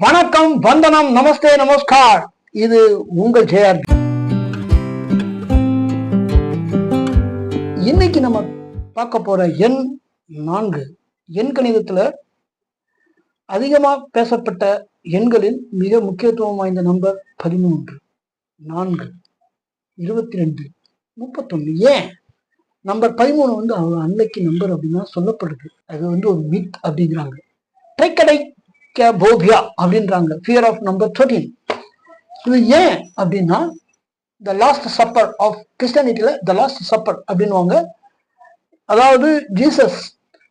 வணக்கம், வந்தனம், நமஸ்தே, நமஸ்கார். இது உங்கள் ஜெயர். இன்னைக்கு நம்ம பார்க்க போற எண் 4. எண் கணிதத்துல அதிகமா பேசப்பட்ட எண்களில் மிக முக்கியத்துவம் வாய்ந்த நம்பர் 13, 4, 22, 31. ஏன் நம்பர் 13 வந்து அவ்வளவு அன்னைக்கு நம்பர் அப்படின்னா சொல்லப்படுது. அது வந்து ஒரு மித் அப்படிங்கிறாங்க. ட்ரைக்கடை போபியா அப்படின்றாங்க. Fear of number 13. இது ஏன் அப்படின்னா த லாஸ்ட் சப்பர் ஆஃப் கிறிஸ்டியானிட்டியில த லாஸ்ட் சப்பர் அப்படின்வாங்க. அதாவது ஜீசஸ்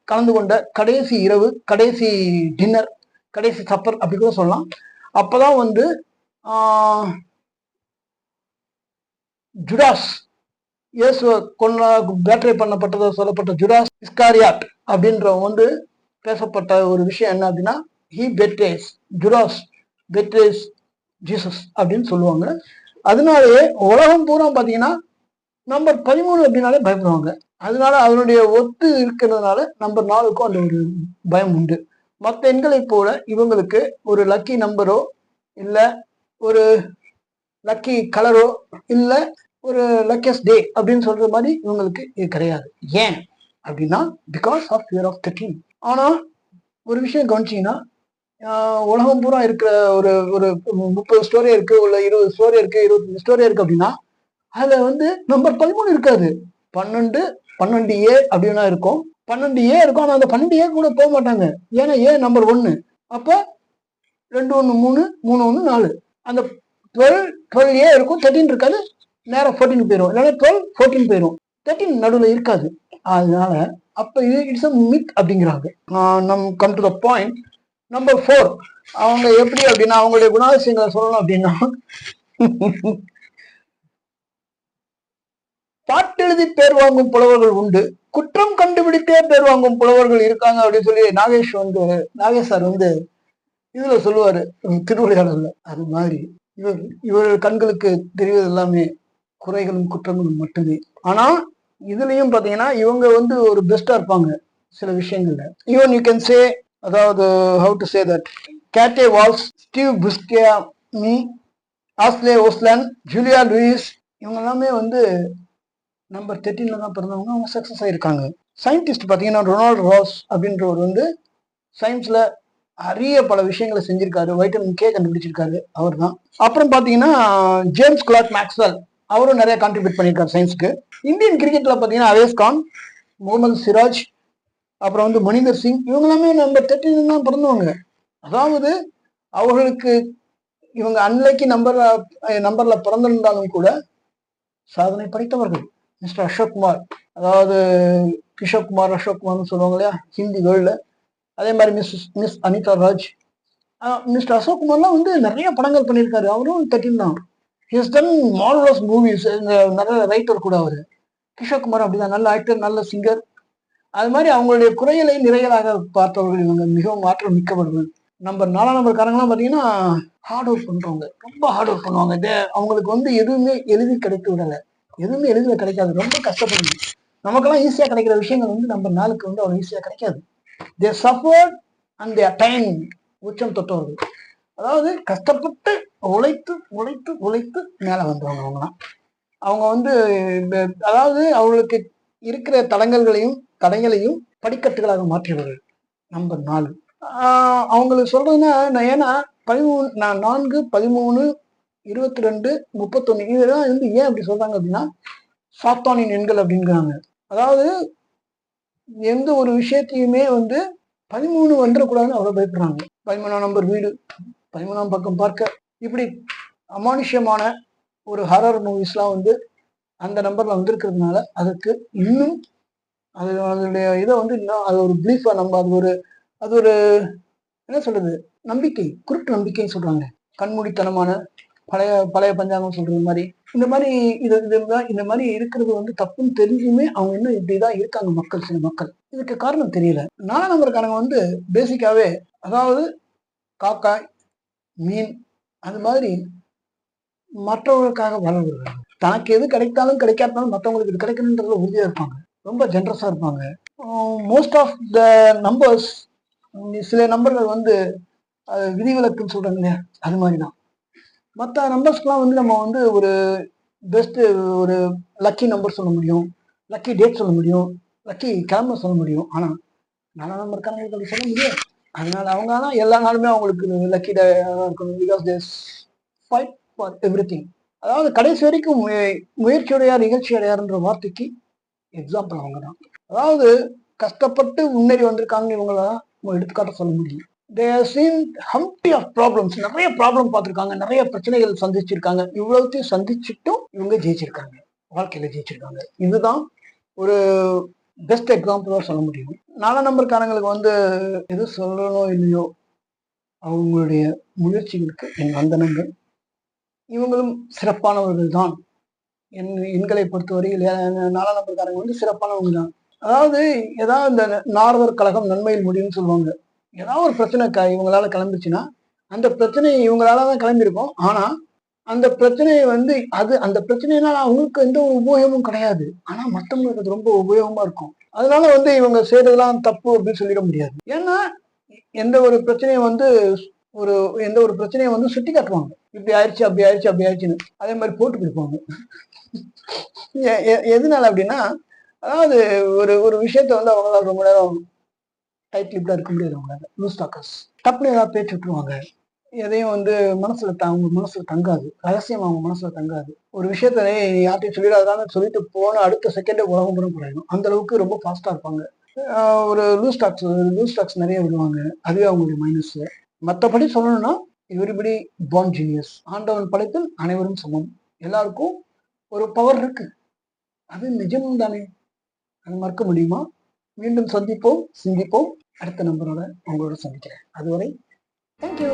கலந்து கொண்ட கடைசி இரவு, கடைசி டின்னர், கடைசி சப்பர் அப்படி கூட சொல்லலாம். அப்பதான் வந்து ஜுடாஸ் இயேசுவை பேட்டரி பண்ணப்பட்டதை சொல்லப்பட்ட ஜுடாஸ் இஸ்காரியாட் அப்படின்றவங்க வந்து பேசப்பட்ட ஒரு விஷயம் என்ன அப்படின்னா ஜுடாஸ் பெட்ரேஸ் ஜீசஸ் அப்படின்னு சொல்லுவாங்க. அதனாலேயே உலகம் பூரா பார்த்தீங்கன்னா நம்பர் 13 அப்படின்னாலே பயப்படுவாங்க. அதனால அதனுடைய ஒத்து இருக்கிறதுனால நம்பர் 4க்கும் அந்த ஒரு பயம் உண்டு. மற்ற எண்களை போல இவங்களுக்கு ஒரு லக்கி நம்பரோ இல்லை ஒரு லக்கி கலரோ இல்லை ஒரு லக்கியஸ்ட் டே அப்படின்னு சொல்ற மாதிரி இவங்களுக்கு இது கிடையாது. ஏன் அப்படின்னா பிகாஸ் ஆஃப் ஃபியர் ஆஃப் 13. ஆனால் ஒரு விஷயம் கவனிச்சிங்கன்னா உலகம் பூரா இருக்கிற ஒரு ஒரு 30 ஸ்டோரி இருக்கு, உள்ள 20 ஸ்டோரி இருக்கு, 25 ஸ்டோரி இருக்கு அப்படின்னா அதுல வந்து நம்பர் 13 இருக்காது. 12A அப்படின்னா இருக்கும். 12A இருக்கும். ஆனா அந்த 12A கூட போக மாட்டாங்க. ஏன்னா நம்பர் 1. அப்ப 2 1 3 3 1 4. அந்த 12A இருக்கும். 13 இருக்காது. நேரம் 14 போயிடும். இல்லைன்னா 12 14 போயிடும். 13 நடுவில் இருக்காது. அதனால அப்ப இட்ஸ் அ மித் அப்படிங்கிறாங்க. நம் come to the point. Number 4 அவங்க எப்படி அப்படின்னா அவங்களுடைய குணாதிசயங்களை சொல்லணும் அப்படின்னா பாட்டெழுதி பேர் வாங்கும் புலவர்கள் உண்டு, குற்றம் கண்டுபிடித்தே பேர் வாங்கும் புலவர்கள் இருக்காங்க அப்படின்னு சொல்லி நாகேஷ் சார் வந்து இதுல சொல்லுவாரு திருவிளையாடல்ல. அது மாதிரி இவர்கள் கண்களுக்கு தெரிவது எல்லாமே குறைகளும் குற்றங்களும் மட்டுமே. ஆனா இதுலயும் பாத்தீங்கன்னா இவங்க வந்து ஒரு பெஸ்டா இருப்பாங்க சில விஷயங்கள்ல. ஈவன் யூ கேன் சே, அதாவது how to say that கேட்டே வால்ஸ், ஸ்டீவ் புஸ்கேமி, ஆஸ்லே ஓஸ்லாண்ட், ஜூலியா லூயிஸ் இவங்க எல்லாமே வந்து நம்பர் 13 தான் பிறந்தவங்க. அவங்க சக்சஸ் ஆயிருக்காங்க. சயின்டிஸ்ட் பார்த்தீங்கன்னா ரொனால்ட் ராஸ் அப்படின்றவர் வந்து சயின்ஸ்ல அரிய பல விஷயங்களை செஞ்சிருக்காரு. வைட்டமின் கே கண்டுபிடிச்சிருக்காரு அவர் தான். அப்புறம் பார்த்தீங்கன்னா ஜேம்ஸ் கிளார்க் மேக்ஸ்வெல் அவரும் நிறைய கான்ட்ரிபியூட் பண்ணியிருக்காரு சயின்ஸ்க்கு. இந்தியன் கிரிக்கெட்ல பார்த்தீங்கன்னா அவேஸ் கான், முகமது சிராஜ், அப்புறம் வந்து மணிந்தர் சிங் இவங்க எல்லாமே நம்பர் 13 தான் பிறந்தவங்க. அதாவது அவர்களுக்கு இவங்க அன்லைக்கி நம்பர்ல பிறந்திருந்தாலும் கூட சாதனை படைத்தவர்கள். மிஸ்டர் அசோக்குமார், அதாவது கிஷோக்குமார் அசோக்குமார்னு சொல்லுவாங்க இல்லையா ஹிந்தி வேர்ல்ட்ல, அதே மாதிரி மிஸ் அனிதா ராஜ். மிஸ்டர் அசோக்குமார்லாம் வந்து நிறைய படங்கள் பண்ணியிருக்காரு. அவரும் 13 தான். His ton marvellous movies. நிறைய ரைட்டர் கூட அவர். கிஷோக்குமார் அப்படிதான், நல்ல ஆக்டர், நல்ல சிங்கர். அது மாதிரி அவங்களுடைய குறைகளை நிறைகளாக பார்த்தவர்கள் இவங்க. மிகவும் ஆற்றல் மிக்கவர்கள். நம்பர் 4 நம்பர்காரங்களாம் பார்த்தீங்கன்னா ஹார்ட் ஒர்க் பண்றவங்க, ரொம்ப ஹார்ட் ஒர்க் பண்ணுவாங்க. அவங்களுக்கு வந்து எதுவுமே எளிதில் கிடைத்து விடலை. எதுவுமே எளிதில் கிடைக்காது, ரொம்ப கஷ்டப்படுது. நமக்கெல்லாம் ஈஸியா கிடைக்கிற விஷயங்கள் வந்து நம்பர் 4க்கு வந்து அவ்வளவு ஈஸியா கிடைக்காது. தே சஃபர்ட் அண்ட் தே அட்டைன் உச்சம் தொட்டவர்கள். அதாவது கஷ்டப்பட்டு உழைத்து உழைத்து உழைத்து மேல வந்தவங்க அவங்கலாம். அவங்க வந்து அதாவது அவங்களுக்கு இருக்கிற தடங்களையும் படிக்கட்டுகளாக மாற்றியவர்கள் நம்பர் 4. அவங்களுக்கு சொல்றதுன்னா ஏன்னா 4, 13, 22, 31 இதெல்லாம் வந்து ஏன் அப்படி சொல்றாங்க அப்படின்னா சாத்தானின் எண்கள் அப்படிங்கிறாங்க. அதாவது எந்த ஒரு விஷயத்தையுமே வந்து 13 வந்துடக்கூடாதுன்னு அவ்வளவு பயப்படுறாங்க. 13ஆம் நம்பர் வீடு, 13ஆம் பக்கம் பார்க்க, இப்படி அமானுஷ்யமான ஒரு ஹாரர் மூவிஸ்லாம் வந்து அந்த நம்பர்ல வந்திருக்கிறதுனால அதுக்கு இன்னும் அதனுடைய இதை வந்து இன்னும் அது ஒரு பிலீஃபா நம்ம அது ஒரு என்ன சொல்றது, நம்பிக்கை, குருட்டு நம்பிக்கைன்னு சொல்றாங்க. கண்மூடித்தனமான பழைய பஞ்சாங்கம் சொல்றது மாதிரி இந்த மாதிரி இருக்கிறது வந்து தப்புன்னு தெரிஞ்சுமே அவங்க இன்னும் இப்படிதான் இருக்காங்க சில மக்கள். இதுக்கு காரணம் தெரியல. 4ஆம் நம்பருக்காரங்க வந்து பேசிக்காவே அதாவது காக்காய், மீன், அது மாதிரி மற்றவர்களுக்காக வளர்கிறாங்க. தனக்கு எது கிடைத்தாலும் கிடைக்காட்டாலும் மற்றவங்களுக்கு இது கிடைக்கணுன்றதுல உறுதியா இருப்பாங்க. ரொம்ப ஜென்ரஸா இருப்பாங்க. மோஸ்ட் ஆஃப் த நம்பர்ஸ், சில நம்பர்கள் வந்து விதிவிலக்குன்னு சொல்றாங்க இல்லையா, அது மாதிரிதான். மற்ற நம்பர்ஸ்க்குலாம் வந்து நம்ம வந்து ஒரு பெஸ்ட் ஒரு லக்கி நம்பர் சொல்ல முடியும், லக்கி டேட் சொல்ல முடியும், லக்கி கிழமை சொல்ல முடியும். ஆனா 4 நம்பருக்காரங்களுக்கு அப்படி சொல்ல முடியாது. அதனால அவங்க ஆனா எல்லா நாளுமே அவங்களுக்கு லக்கி டே இருக்கணும். Because they fight for everything. அதாவது கடைசி வரைக்கும் முயற்சியுடையார் நிகழ்ச்சி அடையாருன்ற வார்த்தைக்கு எக்ஸாம்பிள் அவங்க தான். அதாவது கஷ்டப்பட்டு முன்னேறி வந்திருக்காங்க இவங்கள எடுத்துக்காட்ட சொல்ல முடியும். தே ஹவ் சீன் ஹம்டி ஆஃப் ப்ராப்ளம்ஸ், நிறைய ப்ராப்ளம் பார்த்துருக்காங்க, நிறைய பிரச்சனைகள் சந்திச்சிருக்காங்க. இவ்வளவுத்தையும் சந்திச்சுட்டும் இவங்க ஜெயிச்சிருக்காங்க, வாழ்க்கையில ஜெயிச்சிருக்காங்க. இதுதான் ஒரு பெஸ்ட் எக்ஸாம்பிளா சொல்ல முடியும். 4 நம்பர்காரங்களுக்கு வந்து எது சொல்லணும் இல்லையோ அவங்களுடைய முயற்சிகளுக்கு என் வந்தனங்கள். இவங்களும் சிறப்பானவர்கள் தான். எண்களை பொறுத்தவரையில் 4 நம்பர்காரங்க வந்து சிறப்பானவங்க தான். அதாவது ஏதாவது இந்த நார்வர் கழகம் நன்மையில் முடியும்னு சொல்லுவாங்க. ஏதாவது ஒரு பிரச்சனை இவங்களால கிளம்பிச்சுன்னா அந்த பிரச்சனை இவங்களால தான் கிளம்பியிருக்கும். ஆனா அந்த பிரச்சனையை வந்து அந்த பிரச்சனையினால அவங்களுக்கு எந்த ஒரு உபயோகமும் கிடையாது. ஆனா மற்றவங்களுக்கு அது ரொம்ப உபயோகமா இருக்கும். அதனால வந்து இவங்க செய்யறதெல்லாம் தப்பு அப்படின்னு சொல்லிட முடியாது. ஏன்னா எந்த ஒரு பிரச்சனையும் வந்து எந்த ஒரு பிரச்சனையை வந்து சுட்டி காட்டுவாங்க. இப்படி ஆயிடுச்சு, அப்படி ஆயிடுச்சு, அப்படி ஆயிடுச்சுன்னு. அதே மாதிரி போட்டு கொடுப்பாங்க. எதனால அப்படின்னா, அதாவது ஒரு விஷயத்த வந்து அவங்களால ரொம்ப நேரம் டைட் லிப்டா இருக்க முடியாது. அவங்களால லூஸ் டாக்கர்ஸ் டப்புனு ஏதாவது பேச்சு விட்டுருவாங்க. எதையும் வந்து அவங்க மனசுல தங்காது, ரகசியம் அவங்க மனசுல தங்காது. ஒரு விஷயத்த யார்ட்டையும் சொல்லிடாதான்னு சொல்லிட்டு போன அடுத்த செகண்டே உலகம் புறம் போயிடும். அந்த அளவுக்கு ரொம்ப ஃபாஸ்டா இருப்பாங்க. ஒரு லூஸ் டாக்ஸ் நிறைய விடுவாங்க. அதுவே அவங்களுடைய மைனஸ். மற்றபடி சொல்லணும்னா எவ்ரிபடி பார்ன் ஜீனியஸ். ஆண்டவன் படைப்பில் அனைவரும் சமம். எல்லாருக்கும் ஒரு பவர் இருக்கு. அது நிஜமும் தானே, அது மறுக்க முடியுமா? மீண்டும் சந்திப்போம், சிந்திப்போம். அடுத்த நம்பரோட உங்களோட சந்திக்கிறேன். அதுவரை தேங்க்யூ.